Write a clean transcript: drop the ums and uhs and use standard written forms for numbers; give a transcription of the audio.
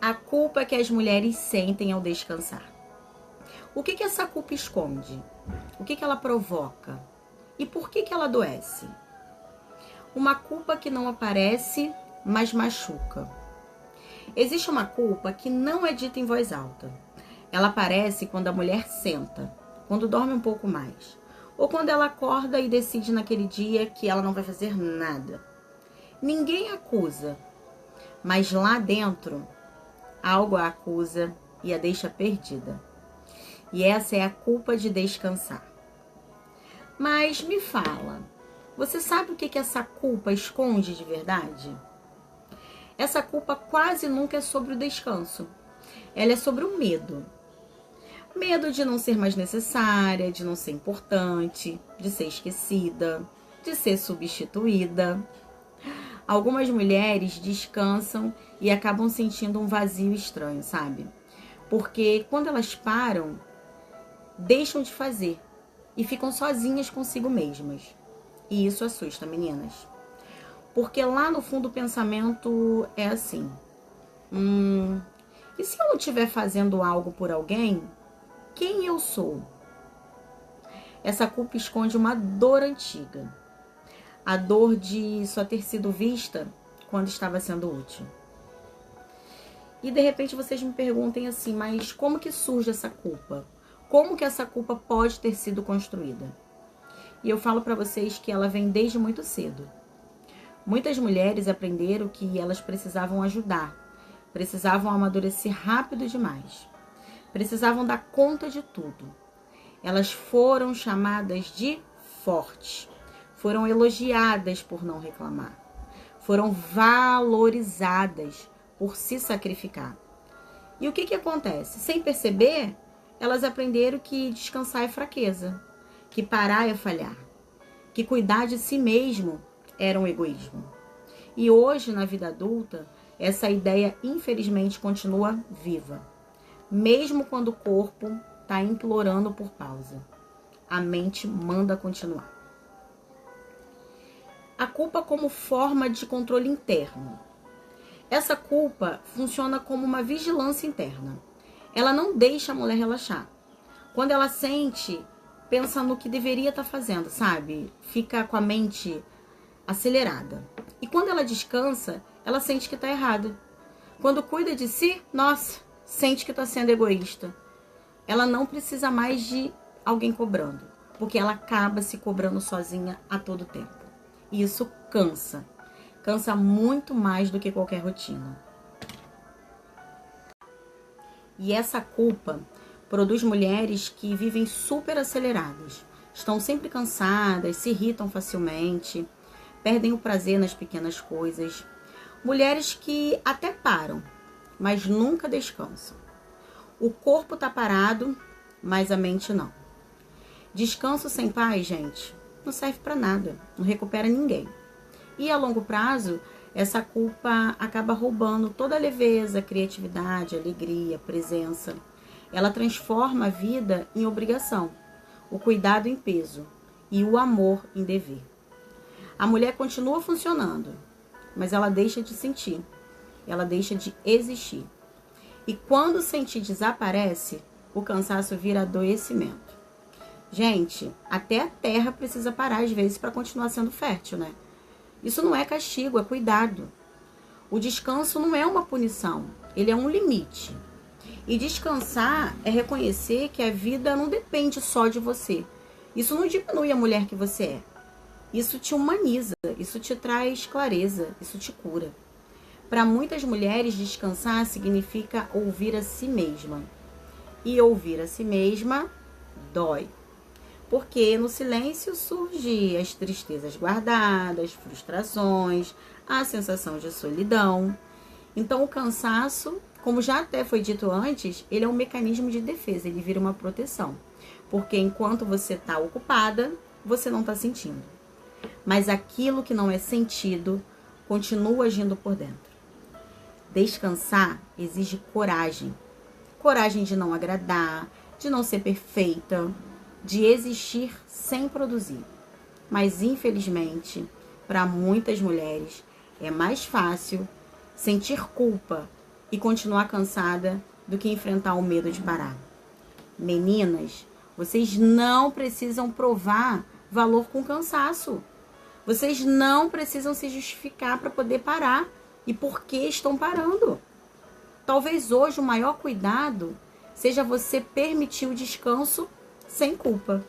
A culpa que as mulheres sentem ao descansar. O que essa culpa esconde? O que ela provoca? E por que ela adoece? Uma culpa que não aparece, mas machuca. Existe uma culpa que não é dita em voz alta. Ela aparece quando a mulher senta, quando dorme um pouco mais, ou quando ela acorda e decide naquele dia que ela não vai fazer nada. Ninguém acusa, mas lá dentro, algo a acusa e a deixa perdida. E essa é a culpa de descansar. Mas me fala, você sabe o que essa culpa esconde de verdade? Essa culpa quase nunca é sobre o descanso. Ela é sobre o medo. Medo de não ser mais necessária, de não ser importante, de ser esquecida, de ser substituída. Algumas mulheres descansam e acabam sentindo um vazio estranho, sabe? Porque quando elas param, deixam de fazer e ficam sozinhas consigo mesmas. E isso assusta, meninas. Porque lá no fundo o pensamento é assim: e se eu não estiver fazendo algo por alguém, quem eu sou? Essa culpa esconde uma dor antiga. A dor de só ter sido vista quando estava sendo útil. E de repente vocês me perguntem assim, mas como que surge essa culpa? Como que essa culpa pode ter sido construída? E eu falo para vocês que ela vem desde muito cedo. Muitas mulheres aprenderam que elas precisavam ajudar, precisavam amadurecer rápido demais, precisavam dar conta de tudo. Elas foram chamadas de fortes, foram elogiadas por não reclamar, foram valorizadas por se sacrificar. E o que acontece? Sem perceber, elas aprenderam que descansar é fraqueza, que parar é falhar, que cuidar de si mesmo era um egoísmo. E hoje, na vida adulta, essa ideia, infelizmente, continua viva. Mesmo quando o corpo está implorando por pausa. A mente manda continuar. A culpa como forma de controle interno. Essa culpa funciona como uma vigilância interna. Ela não deixa a mulher relaxar. Quando ela sente, pensa no que deveria estar fazendo, sabe? Fica com a mente acelerada. E quando ela descansa, ela sente que está errada. Quando cuida de si, nossa, sente que está sendo egoísta. Ela não precisa mais de alguém cobrando, porque ela acaba se cobrando sozinha a todo tempo. E isso cansa. Cansa muito mais do que qualquer rotina. E essa culpa produz mulheres que vivem super aceleradas. Estão sempre cansadas, se irritam facilmente, perdem o prazer nas pequenas coisas. Mulheres que até param, mas nunca descansam. O corpo tá parado, mas a mente não. Descanso sem paz, gente, não serve para nada, não recupera ninguém. E a longo prazo, essa culpa acaba roubando toda a leveza, criatividade, alegria, presença. Ela transforma a vida em obrigação, o cuidado em peso e o amor em dever. A mulher continua funcionando, mas ela deixa de sentir, ela deixa de existir. E quando o sentir desaparece, o cansaço vira adoecimento. Gente, até a terra precisa parar às vezes para continuar sendo fértil, né? Isso não é castigo, é cuidado. O descanso não é uma punição, ele é um limite. E descansar é reconhecer que a vida não depende só de você. Isso não diminui a mulher que você é. Isso te humaniza, isso te traz clareza, isso te cura. Para muitas mulheres, descansar significa ouvir a si mesma. E ouvir a si mesma dói. Porque no silêncio surgem as tristezas guardadas, frustrações, a sensação de solidão. Então o cansaço, como já até foi dito antes, ele é um mecanismo de defesa, ele vira uma proteção. Porque enquanto você está ocupada, você não está sentindo. Mas aquilo que não é sentido continua agindo por dentro. Descansar exige coragem. Coragem de não agradar, de não ser perfeita, de existir sem produzir. Mas, infelizmente, para muitas mulheres, é mais fácil sentir culpa e continuar cansada do que enfrentar o medo de parar. Meninas, vocês não precisam provar valor com cansaço. Vocês não precisam se justificar para poder parar e por que estão parando. Talvez hoje o maior cuidado seja você permitir o descanso sem culpa.